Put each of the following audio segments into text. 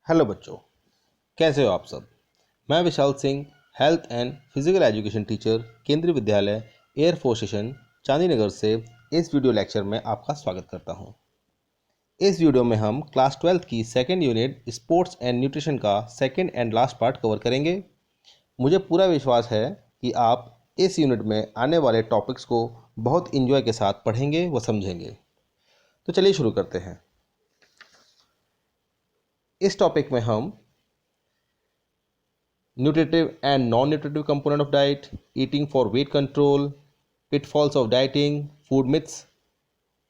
Hello बच्चों, कैसे हो आप सब। मैं Vishal Singh, health and physical education teacher, Kendriya Vidyalaya air force station चांदी नगर से इस वीडियो लेक्चर में आपका स्वागत करता हूं। इस वीडियो में हम क्लास 12 की second unit sports and nutrition का second and last part cover करेंगे। मुझे पूरा विश्वास है कि आप इस यूनिट में आने वाले टॉपिक्स को बहुत इंजॉय के साथ पढ़ेंगे व समझेंगे। तो चलिए शुरू करते हैं। इस टॉपिक में हम nutritive and non-nutritive component of diet, eating for weight control, pitfalls of dieting, food myths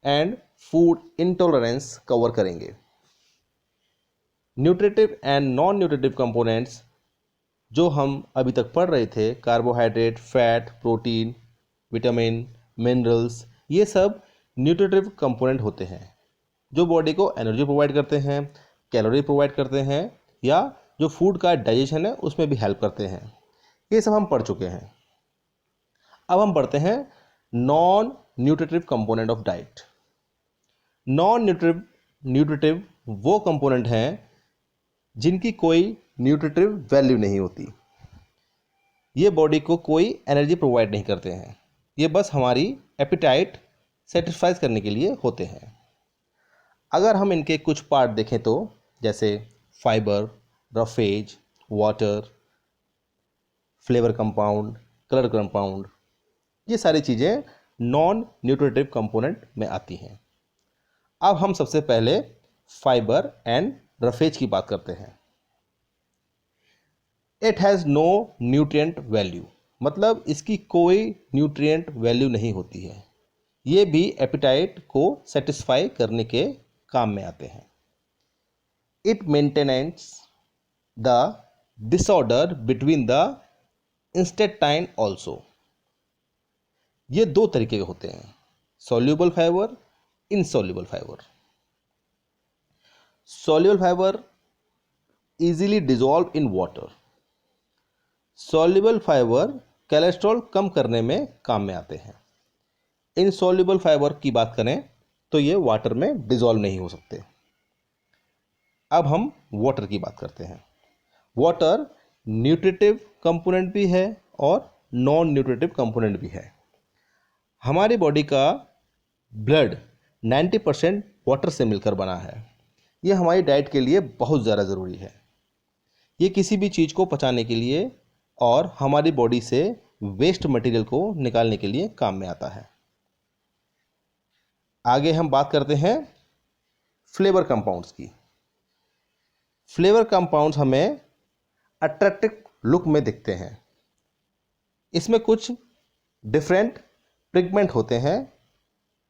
and food intolerance cover करेंगे। Nutritive and non nutritive components जो हम अभी तक पढ़ रहे थे, carbohydrate, fat, protein, vitamin, minerals, ये सब न्यूट्रिटिव कंपोनेंट होते हैं जो बॉडी को एनर्जी प्रोवाइड करते हैं, कैलोरी प्रोवाइड करते हैं या जो फूड का डाइजेशन है उसमें भी हेल्प करते हैं। ये सब हम पढ़ चुके हैं। अब हम पढ़ते हैं non nutritive component of diet. Non nutritive वो कंपोनेंट हैं जिनकी कोई न्यूट्रिटिव वैल्यू नहीं होती। ये बॉडी को कोई एनर्जी प्रोवाइड नहीं करते हैं, ये बस हमारी एपिटाइट सेटिस्फाइज करने के लिए होते हैं। अगर हम इनके कुछ पार्ट देखें तो जैसे fibre, roughage, water, flavour compound, colour compound, ये सारी चीज़ें नॉन न्यूट्रिटिव कंपोनेंट में आती हैं। अब हम सबसे पहले फाइबर एंड रफेज की बात करते हैं। It has no nutrient value, मतलब इसकी कोई न्यूट्रिएंट वैल्यू नहीं होती है। ये भी एपिटाइट को सेटिस्फाई करने के काम में आते हैं। It maintenance the disorder between the intestine also. ये दो तरीके के होते हैं, soluble fibre, insoluble fibre. Soluble fibre easily dissolve in water. Soluble fibre cholesterol कम करने में काम में आते हैं। इनसॉल्यूबल फाइबर की बात करें तो ये वाटर में डिसॉल्व नहीं हो सकते। अब हम वाटर की बात करते हैं। वाटर न्यूट्रिटिव कंपोनेंट भी है और नॉन न्यूट्रिटिव कंपोनेंट भी है। हमारी बॉडी का ब्लड 90% वाटर से मिलकर बना है। ये हमारी डाइट के लिए बहुत ज़्यादा ज़रूरी है। ये किसी भी चीज़ को पचाने के लिए और हमारी बॉडी से वेस्ट मटेरियल को निकालने के लिए काम में आता है। आगे हम बात करते हैं फ्लेवर कंपाउंड्स की। फ्लेवर कंपाउंड्स हमें अट्रैक्टिव लुक में दिखते हैं। इसमें कुछ डिफरेंट पिगमेंट होते हैं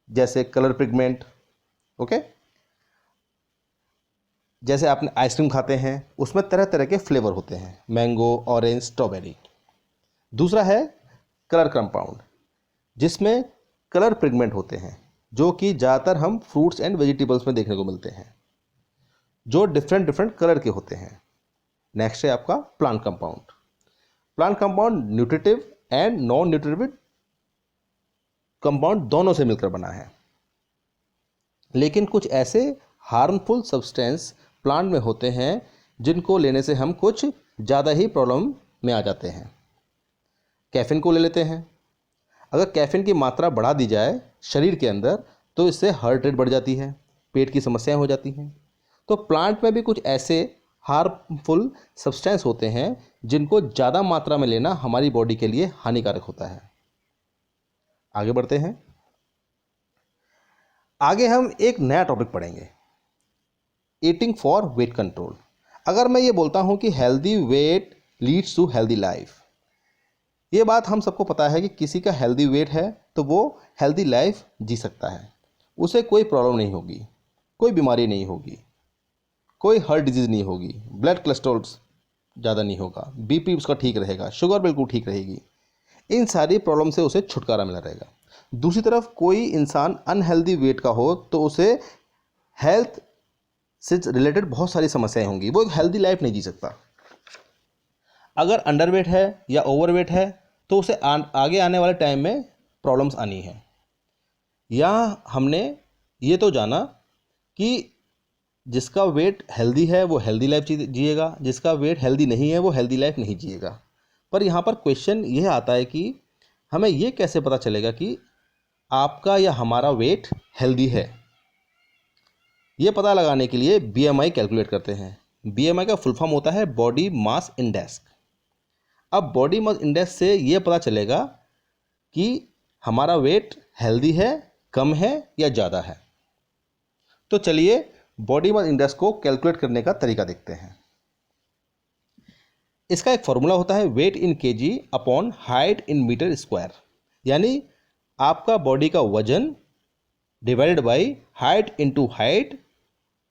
जैसे कलर पिगमेंट, ओके। जैसे आपने आइसक्रीम खाते हैं उसमें तरह तरह के फ्लेवर होते हैं, मैंगो, ऑरेंज, स्ट्रॉबेरी। दूसरा है कलर कंपाउंड जिसमें कलर पिगमेंट होते हैं जो कि ज़्यादातर हम फ्रूट्स एंड वेजिटेबल्स में देखने को मिलते हैं, जो डिफरेंट कलर के होते हैं। नेक्स्ट है आपका plant compound. Plant compound nutritive and non nutritive compound दोनों से मिलकर बना है, लेकिन कुछ ऐसे हार्मफुल सब्सटेंस प्लांट में होते हैं जिनको लेने से हम कुछ ज़्यादा ही प्रॉब्लम में आ जाते हैं। कैफीन को ले लेते हैं। अगर कैफीन की मात्रा बढ़ा दी जाए शरीर के अंदर तो इससे हार्ट रेट बढ़ जाती है, पेट की समस्याएं हो जाती हैं। तो प्लांट में भी कुछ ऐसे हार्मफुल सब्सटेंस होते हैं जिनको ज़्यादा मात्रा में लेना हमारी बॉडी के लिए हानिकारक होता है। आगे बढ़ते हैं। आगे हम एक नया टॉपिक पढ़ेंगे, ईटिंग फॉर वेट कंट्रोल। अगर मैं ये बोलता हूँ कि healthy weight leads to healthy life, ये बात हम सबको पता है कि किसी का हेल्दी वेट है तो वो हेल्दी लाइफ जी सकता है, उसे कोई प्रॉब्लम नहीं होगी, कोई बीमारी नहीं होगी, कोई हार्ट डिजीज़ नहीं होगी, ब्लड कोलेस्ट्रॉल ज़्यादा नहीं होगा, बीपी उसका ठीक रहेगा, शुगर बिल्कुल ठीक रहेगी। इन सारी प्रॉब्लम से उसे छुटकारा मिला रहेगा। दूसरी तरफ कोई इंसान अनहेल्दी वेट का हो तो उसे हेल्थ से रिलेटेड बहुत सारी समस्याएं होंगी, वो एक हेल्दी लाइफ नहीं जी सकता। अगर अंडरवेट है या ओवरवेट है तो उसे आगे आने वाले टाइम में प्रॉब्लम्स आनी है। यहाँ हमने ये तो जाना कि जिसका वेट हेल्दी है वो हेल्दी लाइफ जिएगा, जिसका वेट हेल्दी नहीं है वो हेल्दी लाइफ नहीं जिएगा। पर यहाँ पर क्वेश्चन यह आता है कि हमें ये कैसे पता चलेगा कि आपका या हमारा वेट हेल्दी है। ये पता लगाने के लिए BMI कैलकुलेट करते हैं। BMI का फुल फॉर्म होता है बॉडी मास इंडेक्स। अब बॉडी मास इंडेक्स से ये पता चलेगा कि हमारा वेट हेल्दी है, कम है या ज़्यादा है। तो चलिए बॉडी मास इंडेक्स को कैलकुलेट करने का तरीका देखते हैं। इसका एक फॉर्मूला होता है weight in kg upon height in metre square, यानी आपका बॉडी का वजन divided by height into height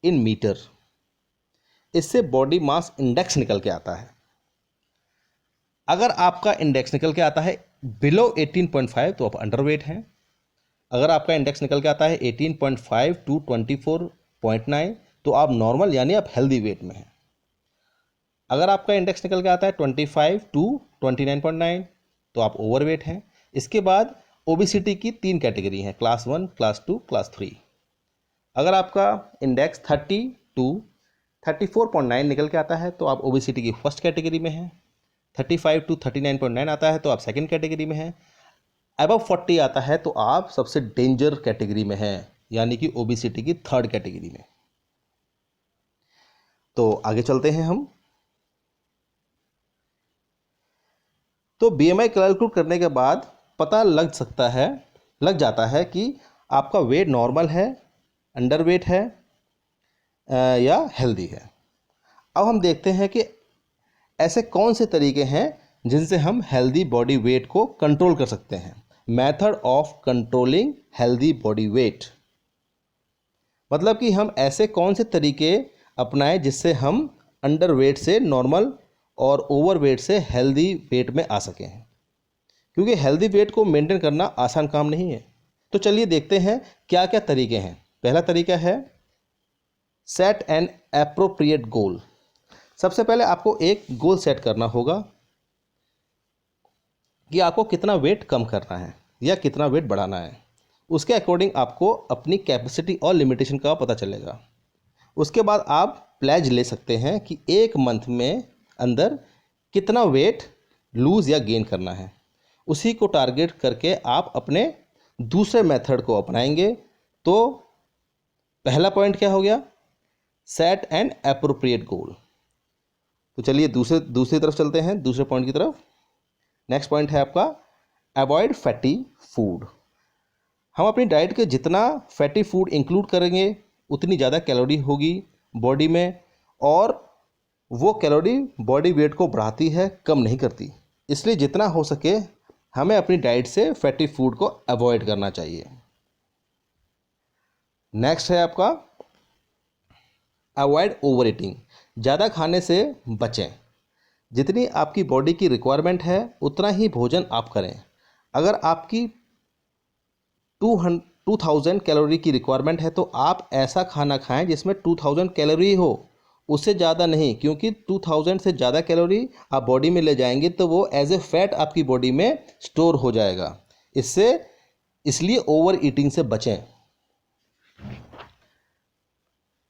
in metre. इससे बॉडी मास इंडेक्स निकल के आता है। अगर आपका इंडेक्स निकल के आता है बिलो 18.5 तो आप अंडरवेट हैं। अगर आपका इंडेक्स निकल के आता है 18.5 टू 24.9 तो आप नॉर्मल यानी आप हेल्दी वेट में हैं। अगर आपका इंडेक्स निकल के आता है 25 टू 29.9 तो आप ओवरवेट हैं। इसके बाद ओबेसिटी की 3 कैटेगरी हैं, क्लास 1, क्लास 2, क्लास 3। अगर आपका इंडेक्स 30 टू 34.9 निकल के आता है तो आप ओबेसिटी की फर्स्ट कैटेगरी में हैं। 35 टू 39.9 आता है तो आप सेकंड कैटेगरी में हैं। अबव 40 आता है तो आप सबसे डेंजर कैटेगरी में हैं, यानी कि ओबेसिटी की थर्ड कैटेगरी में। तो आगे चलते हैं हम। तो BMI कैलकुलेट करने के बाद पता लग जाता है कि आपका वेट नॉर्मल है, अंडरवेट है या हेल्दी है। अब हम देखते हैं कि ऐसे कौन से तरीके हैं जिनसे हम हेल्दी बॉडी वेट को कंट्रोल कर सकते हैं। Method of controlling healthy body weight, मतलब कि हम ऐसे कौन से तरीके अपनाएं जिससे हम अंडरवेट से नॉर्मल और ओवरवेट से हेल्दी वेट में आ सकें, क्योंकि हेल्दी वेट को मेंटेन करना आसान काम नहीं है। तो चलिए देखते हैं क्या क्या तरीके हैं। पहला तरीका है सेट एन एप्रोप्रिएट गोल। सबसे पहले आपको एक गोल सेट करना होगा कि आपको कितना वेट कम करना है या कितना वेट बढ़ाना है। उसके अकॉर्डिंग आपको अपनी कैपेसिटी और लिमिटेशन का पता चलेगा। उसके बाद आप प्लेज ले सकते हैं कि एक मंथ में अंदर कितना वेट लूज़ या गेन करना है। उसी को टारगेट करके आप अपने दूसरे मेथड को अपनाएंगे। तो पहला पॉइंट क्या हो गया, सेट एन एप्रोप्रिएट गोल। तो चलिए दूसरी तरफ चलते हैं, दूसरे पॉइंट की तरफ। नेक्स्ट पॉइंट है आपका अवॉइड फैटी फूड। हम अपनी डाइट के जितना फैटी फूड इंक्लूड करेंगे उतनी ज़्यादा कैलोरी होगी बॉडी में, और वो कैलोरी बॉडी वेट को बढ़ाती है, कम नहीं करती। इसलिए जितना हो सके हमें अपनी डाइट से फैटी फूड को अवॉइड करना चाहिए। नेक्स्ट है आपका अवॉइड ओवर ईटिंग। ज़्यादा खाने से बचें। जितनी आपकी बॉडी की रिक्वायरमेंट है उतना ही भोजन आप करें। अगर आपकी 2000 कैलोरी की रिक्वायरमेंट है तो आप ऐसा खाना खाएं जिसमें 2000 कैलोरी हो, उससे ज़्यादा नहीं, क्योंकि 2000 से ज़्यादा कैलोरी आप बॉडी में ले जाएंगे तो वो एज ए फैट आपकी बॉडी में स्टोर हो जाएगा। इसलिए ओवर ईटिंग से बचें।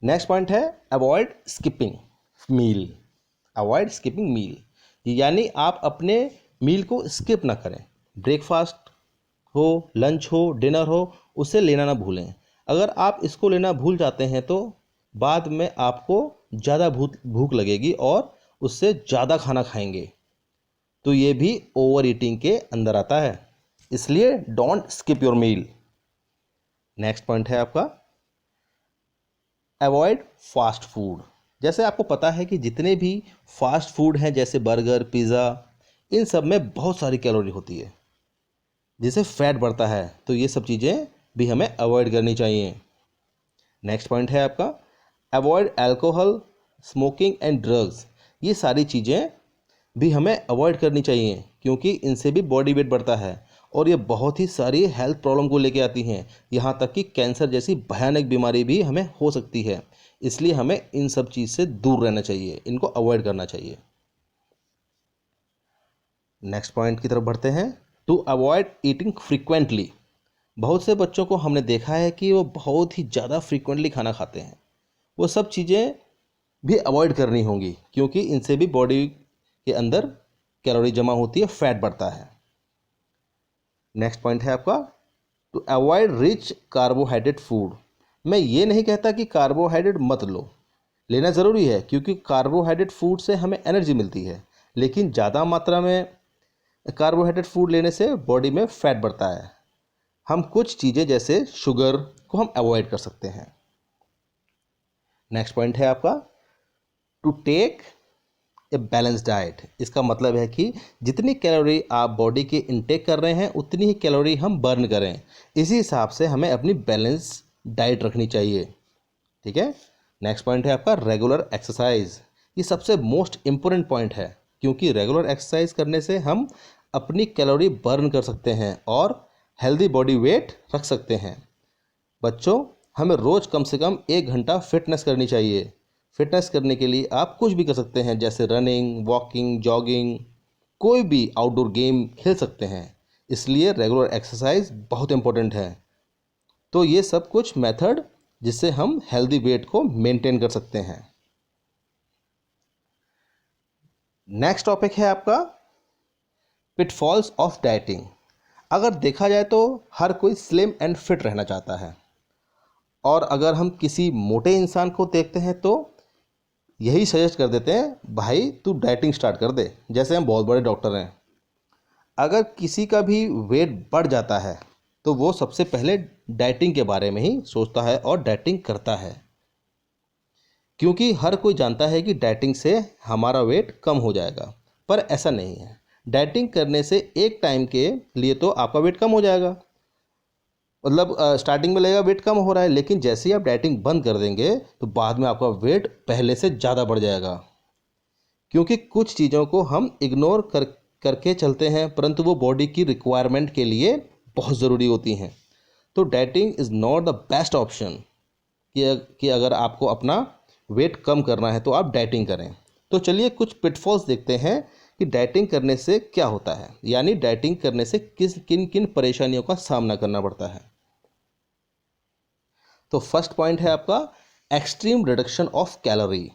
नेक्स्ट पॉइंट है अवॉइड स्किपिंग मील। अवॉइड स्किपिंग मील यानी आप अपने मील को स्किप ना करें। ब्रेकफास्ट हो, लंच हो, डिनर हो, उसे लेना ना भूलें। अगर आप इसको लेना भूल जाते हैं तो बाद में आपको ज़्यादा भूख लगेगी और उससे ज़्यादा खाना खाएंगे, तो ये भी ओवर ईटिंग के अंदर आता है। इसलिए don't skip your meal. Next point है आपका अवॉइड फास्ट फूड। जैसे आपको पता है कि जितने भी फास्ट फूड हैं जैसे बर्गर, पिज़्ज़ा, इन सब में बहुत सारी कैलोरी होती है जिससे फैट बढ़ता है, तो ये सब चीज़ें भी हमें अवॉइड करनी चाहिए। नेक्स्ट पॉइंट है आपका avoid alcohol, smoking and drugs. ये सारी चीज़ें भी हमें अवॉइड करनी चाहिए क्योंकि इनसे भी बॉडी वेट बढ़ता है और ये बहुत ही सारी हेल्थ प्रॉब्लम को लेके आती हैं। यहाँ तक कि कैंसर जैसी भयानक बीमारी भी हमें हो सकती है। इसलिए हमें इन सब चीज़ से दूर रहना चाहिए, इनको अवॉइड करना चाहिए। नेक्स्ट पॉइंट की तरफ बढ़ते हैं। To avoid eating frequently. बहुत से बच्चों को हमने देखा है कि वो बहुत ही ज़्यादा फ्रीक्वेंटली खाना खाते हैं। वो सब चीज़ें भी अवॉइड करनी होंगी, क्योंकि इनसे भी बॉडी के अंदर कैलोरी जमा होती है, फैट बढ़ता है। नेक्स्ट पॉइंट है आपका to avoid rich carbohydrate food. मैं ये नहीं कहता कि कार्बोहाइड्रेट मत लो, लेना ज़रूरी है, क्योंकि कार्बोहाइड्रेट फूड से हमें एनर्जी मिलती है, लेकिन ज़्यादा मात्रा में कार्बोहाइड्रेट फूड लेने से बॉडी में फैट बढ़ता है। हम कुछ चीज़ें जैसे शुगर को हम अवॉइड कर सकते हैं। नेक्स्ट पॉइंट है आपका to take a balance diet. इसका मतलब है कि जितनी कैलोरी आप बॉडी के इनटेक कर रहे हैं उतनी ही कैलोरी हम बर्न करें। इसी हिसाब से हमें अपनी बैलेंस डाइट रखनी चाहिए, ठीक है। नेक्स्ट पॉइंट है आपका रेगुलर एक्सरसाइज। ये सबसे मोस्ट इम्पोर्टेंट पॉइंट है, क्योंकि रेगुलर एक्सरसाइज करने से हम अपनी कैलोरी बर्न कर सकते हैं और हेल्दी बॉडी वेट रख सकते हैं। बच्चों, हमें रोज़ कम से कम 1 घंटा फिटनेस करनी चाहिए। फिटनेस करने के लिए आप कुछ भी कर सकते हैं, जैसे रनिंग, वॉकिंग, जॉगिंग, कोई भी आउटडोर गेम खेल सकते हैं। इसलिए रेगुलर एक्सरसाइज बहुत इंपॉर्टेंट है। तो ये सब कुछ मेथड जिससे हम हेल्दी वेट को मेंटेन कर सकते हैं। नेक्स्ट टॉपिक है आपका पिटफॉल्स ऑफ डाइटिंग। अगर देखा जाए तो हर कोई स्लिम एंड फिट रहना चाहता है, और अगर हम किसी मोटे इंसान को देखते हैं तो यही सजेस्ट कर देते हैं, भाई तू डाइटिंग स्टार्ट कर दे। जैसे हम बहुत बड़े डॉक्टर हैं, अगर किसी का भी वेट बढ़ जाता है तो वो सबसे पहले डाइटिंग के बारे में ही सोचता है और डाइटिंग करता है, क्योंकि हर कोई जानता है कि डाइटिंग से हमारा वेट कम हो जाएगा। पर ऐसा नहीं है। डाइटिंग करने से एक टाइम के लिए तो आपका वेट कम हो जाएगा, मतलब स्टार्टिंग में लगेगा वेट कम हो रहा है, लेकिन जैसे ही आप डाइटिंग बंद कर देंगे तो बाद में आपका वेट पहले से ज़्यादा बढ़ जाएगा, क्योंकि कुछ चीज़ों को हम इग्नोर करके चलते हैं, परंतु वो बॉडी की रिक्वायरमेंट के लिए बहुत ज़रूरी होती हैं। तो dieting is not the best option कि अगर आपको अपना वेट कम करना है तो आप डाइटिंग करें। तो चलिए कुछ पिटफॉल्स देखते हैं कि डाइटिंग करने से क्या होता है, यानी डाइटिंग करने से किन किन परेशानियों का सामना करना पड़ता है। तो फर्स्ट पॉइंट है आपका एक्सट्रीम रिडक्शन ऑफ कैलोरी।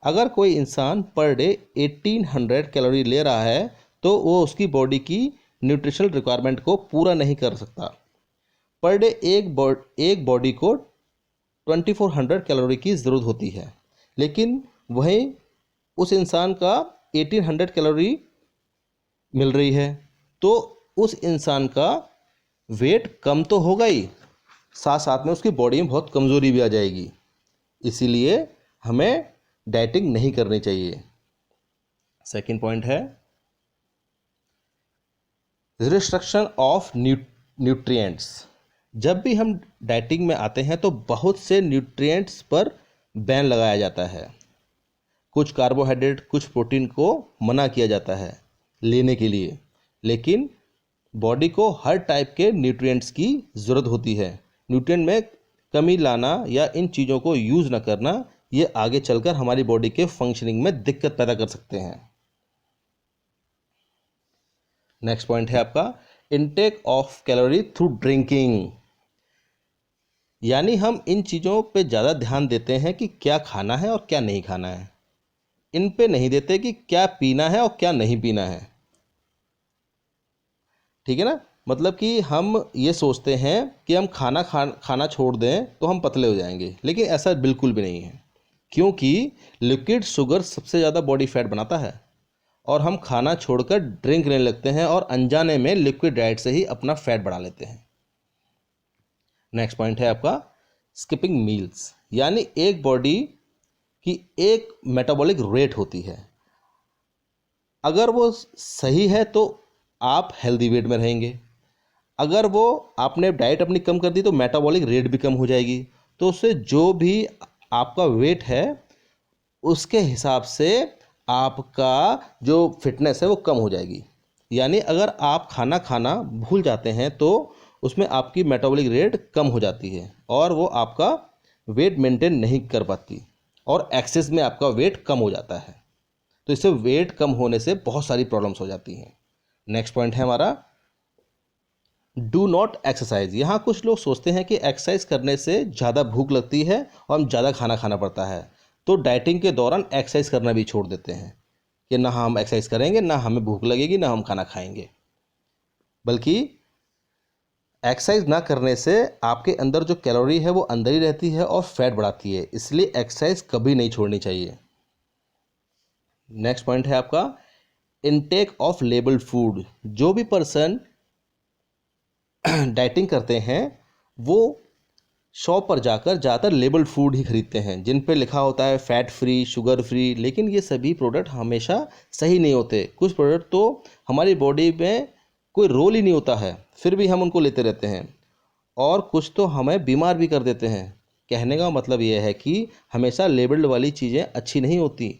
अगर कोई इंसान पर डे 1800 कैलोरी ले रहा है तो वो उसकी बॉडी की न्यूट्रिशनल रिक्वायरमेंट को पूरा नहीं कर सकता। पर डे एक बॉडी को 2400 कैलोरी की ज़रूरत होती है, लेकिन वहीं उस इंसान का 1800 कैलोरी मिल रही है, तो उस इंसान का वेट कम तो होगा ही, साथ साथ में उसकी बॉडी में बहुत कमज़ोरी भी आ जाएगी। इसीलिए हमें डाइटिंग नहीं करनी चाहिए। सेकंड पॉइंट है रिस्ट्रिक्शन ऑफ न्यूट्रिएंट्स। जब भी हम डाइटिंग में आते हैं तो बहुत से न्यूट्रिएंट्स पर बैन लगाया जाता है। कुछ कार्बोहाइड्रेट, कुछ प्रोटीन को मना किया जाता है लेने के लिए, लेकिन बॉडी को हर टाइप के न्यूट्रिएंट्स की ज़रूरत होती है। न्यूट्रिएंट में कमी लाना या इन चीज़ों को यूज़ न करना, ये आगे चलकर हमारी बॉडी के फंक्शनिंग में दिक्कत पैदा कर सकते हैं। नेक्स्ट पॉइंट है आपका intake of calorie through drinking. यानी हम इन चीज़ों पे ज़्यादा ध्यान देते हैं कि क्या खाना है और क्या नहीं खाना है, इन पे नहीं देते कि क्या पीना है और क्या नहीं पीना है, ठीक है ना। मतलब कि हम ये सोचते हैं कि हम खाना छोड़ दें तो हम पतले हो जाएंगे, लेकिन ऐसा बिल्कुल भी नहीं है, क्योंकि लिक्विड शुगर सबसे ज़्यादा बॉडी फैट बनाता है और हम खाना छोड़कर ड्रिंक लेने लगते हैं और अनजाने में लिक्विड डाइट से ही अपना फैट बढ़ा लेते हैं। नेक्स्ट पॉइंट है आपका स्किपिंग मील्स। यानी एक बॉडी की एक मेटाबॉलिक रेट होती है, अगर वो सही है तो आप हेल्दी वेट में रहेंगे। अगर वो आपने डाइट अपनी कम कर दी तो मेटाबॉलिक रेट भी कम हो जाएगी, तो उससे जो भी आपका वेट है उसके हिसाब से आपका जो फिटनेस है वो कम हो जाएगी। यानी अगर आप खाना खाना भूल जाते हैं तो उसमें आपकी मेटाबॉलिक रेट कम हो जाती है और वो आपका वेट मेंटेन नहीं कर पाती और एक्सेस में आपका वेट कम हो जाता है। तो इससे वेट कम होने से बहुत सारी प्रॉब्लम्स हो जाती हैं। नेक्स्ट पॉइंट है हमारा डू नॉट एक्सरसाइज। यहाँ कुछ लोग सोचते हैं कि एक्सरसाइज करने से ज़्यादा भूख लगती है और हम ज़्यादा खाना खाना पड़ता है, तो डाइटिंग के दौरान एक्सरसाइज करना भी छोड़ देते हैं कि ना हम एक्सरसाइज करेंगे, ना हमें भूख लगेगी, ना हम खाना खाएंगे। बल्कि एक्सरसाइज ना करने से आपके अंदर जो कैलोरी है वो अंदर ही रहती है और फैट बढ़ाती है, इसलिए एक्सरसाइज कभी नहीं छोड़नी चाहिए। नेक्स्ट पॉइंट है आपका इनटेक ऑफ लेबल्ड फूड। जो भी पर्सन डाइटिंग करते हैं वो शॉप पर जाकर ज़्यादातर लेबल्ड फूड ही खरीदते हैं, जिन पे लिखा होता है फैट फ्री, शुगर फ्री, लेकिन ये सभी प्रोडक्ट हमेशा सही नहीं होते। कुछ प्रोडक्ट तो हमारी बॉडी में कोई रोल ही नहीं होता है, फिर भी हम उनको लेते रहते हैं, और कुछ तो हमें बीमार भी कर देते हैं। कहने का मतलब ये है कि हमेशा लेबल्ड वाली चीज़ें अच्छी नहीं होती।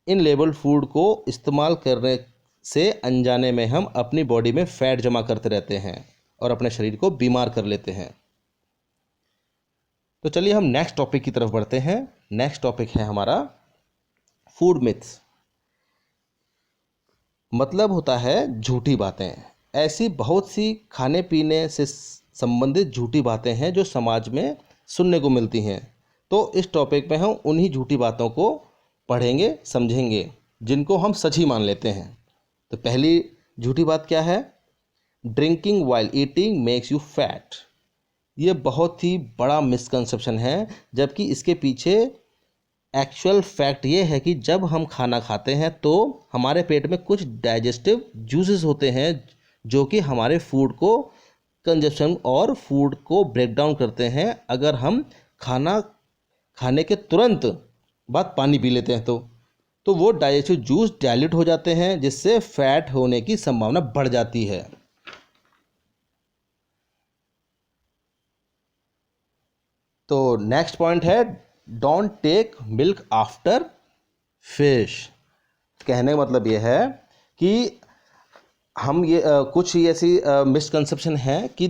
इन लेबल्ड फूड को इस्तेमाल करने से अनजाने में हम अपनी बॉडी में फैट जमा करते रहते हैं और अपने शरीर को बीमार कर लेते हैं। तो चलिए हम नेक्स्ट टॉपिक की तरफ बढ़ते हैं। नेक्स्ट टॉपिक है हमारा फूड मिथ्स। मतलब होता है झूठी बातें। ऐसी बहुत सी खाने पीने से संबंधित झूठी बातें हैं जो समाज में सुनने को मिलती हैं। तो इस टॉपिक में हम उन्हीं झूठी बातों को पढ़ेंगे, समझेंगे, जिनको हम सच ही मान लेते हैं। तो पहली झूठी बात क्या है? Drinking while eating makes you fat. ये बहुत ही बड़ा मिसकंसेप्शन है, जबकि इसके पीछे एक्चुअल फैक्ट ये है कि जब हम खाना खाते हैं तो हमारे पेट में कुछ डाइजेस्टिव जूसेस होते हैं जो कि हमारे फूड को कंजप्शन और फूड को ब्रेक डाउन करते हैं। अगर हम खाना खाने के तुरंत बाद पानी पी लेते हैं तो वो डाइजेस्टिव जूस डाइल्यूट हो जाते हैं, जिससे फैट होने की संभावना बढ़ जाती है। तो नेक्स्ट पॉइंट है don't take milk after fish. कहने का मतलब ये है कि हम ये कुछ ही ऐसी मिसकंसेप्शन है कि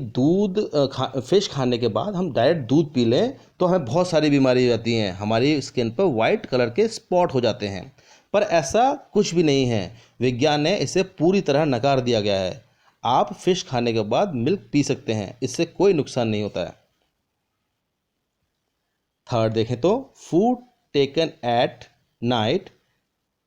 फिश खाने के बाद हम डायरेक्ट दूध पी लें तो हमें बहुत सारी बीमारी हो जाती हैं, हमारी स्किन पर वाइट कलर के स्पॉट हो जाते हैं। पर ऐसा कुछ भी नहीं है, विज्ञान ने इसे पूरी तरह नकार दिया गया है। आप फिश खाने के बाद मिल्क पी सकते हैं, इससे कोई नुकसान नहीं होता है। थर्ड देखें तो food taken at night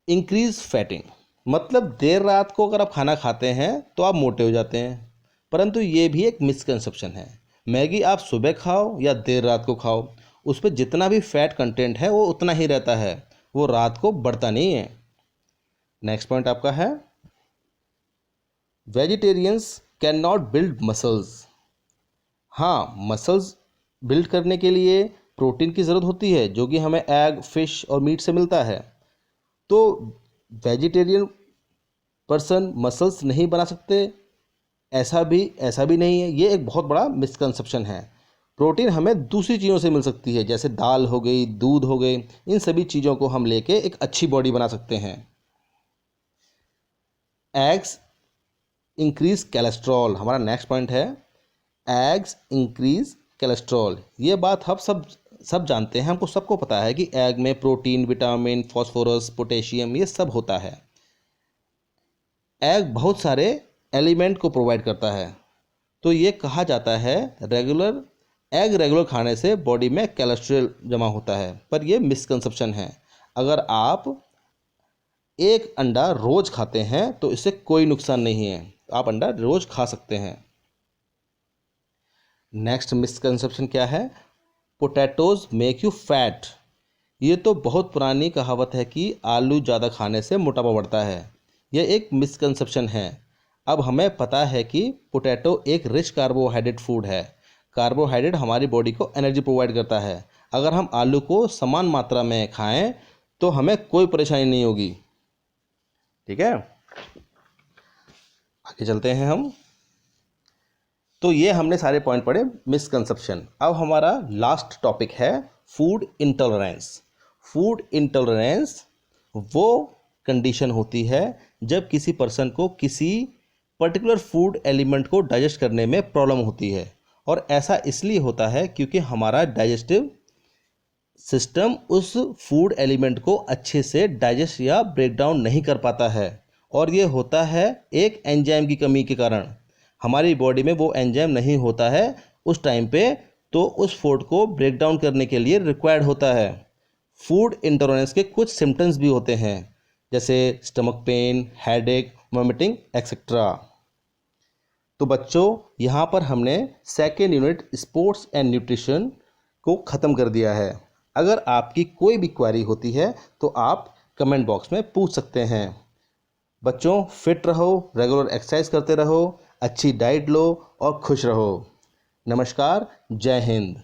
increase fatting. मतलब देर रात को अगर आप खाना खाते हैं तो आप मोटे हो जाते हैं, परंतु ये भी एक मिसकंसेप्शन है। मैगी आप सुबह खाओ या देर रात को खाओ, उस पर जितना भी फैट कंटेंट है वो उतना ही रहता है, वो रात को बढ़ता नहीं है। नेक्स्ट पॉइंट आपका है vegetarians can not build muscles. हाँ, मसल्स बिल्ड करने के लिए प्रोटीन की ज़रूरत होती है, जो कि हमें एग, फिश और मीट से मिलता है। तो वेजिटेरियन पर्सन मसल्स नहीं बना सकते, ऐसा भी नहीं है। ये एक बहुत बड़ा मिसकंसेप्शन है। प्रोटीन हमें दूसरी चीज़ों से मिल सकती है, जैसे दाल हो गई, दूध हो गए, इन सभी चीज़ों को हम लेके एक अच्छी बॉडी बना सकते हैं। Eggs increase cholesterol. हमारा नेक्स्ट पॉइंट है एग्स इंक्रीज कोलेस्ट्रॉल। ये बात हम सब जानते हैं, हमको सबको पता है कि एग में प्रोटीन, विटामिन, फास्फोरस, पोटेशियम ये सब होता है। एग बहुत सारे एलिमेंट को प्रोवाइड करता है। तो ये कहा जाता है रेगुलर खाने से बॉडी में कोलेस्ट्रॉल जमा होता है, पर यह मिसकंसेप्शन है। अगर आप एक अंडा रोज़ खाते हैं तो इससे कोई नुकसान नहीं है, आप अंडा रोज़ खा सकते हैं। नेक्स्ट मिसकंसेप्शन क्या है? Potatoes make you fat. ये तो बहुत पुरानी कहावत है कि आलू ज़्यादा खाने से मोटापा बढ़ता है। यह एक मिसकंसेप्शन है। अब हमें पता है कि पोटैटो एक रिच कार्बोहाइड्रेट फूड है। कार्बोहाइड्रेट हमारी बॉडी को एनर्जी प्रोवाइड करता है। अगर हम आलू को समान मात्रा में खाएं तो हमें कोई परेशानी नहीं होगी। ठीक है, आगे चलते हैं हम। तो ये हमने सारे पॉइंट पढ़े मिसकंसेप्शन। अब हमारा लास्ट टॉपिक है फूड इंटॉलरेंस। फूड इंटॉलरेंस वो कंडीशन होती है जब किसी पर्सन को किसी पर्टिकुलर फूड एलिमेंट को डाइजेस्ट करने में प्रॉब्लम होती है, और ऐसा इसलिए होता है क्योंकि हमारा डाइजेस्टिव सिस्टम उस फूड एलिमेंट को अच्छे से डाइजेस्ट या ब्रेक डाउन नहीं कर पाता है, और ये होता है एक एंजाइम की कमी के कारण। हमारी बॉडी में वो एंजाइम नहीं होता है उस टाइम पे, तो उस फूड को ब्रेक डाउन करने के लिए रिक्वायर्ड होता है। फूड इंटॉलरेंस के कुछ सिम्टम्स भी होते हैं, जैसे stomach pain, headache, vomiting etcetera. तो बच्चों, यहाँ पर हमने second unit sports and nutrition को ख़त्म कर दिया है। अगर आपकी कोई भी क्वेरी होती है तो आप कमेंट बॉक्स में पूछ सकते हैं। बच्चों, फिट रहो, रेगुलर एक्सरसाइज करते रहो, अच्छी डाइट लो और खुश रहो। नमस्कार, जय हिंद।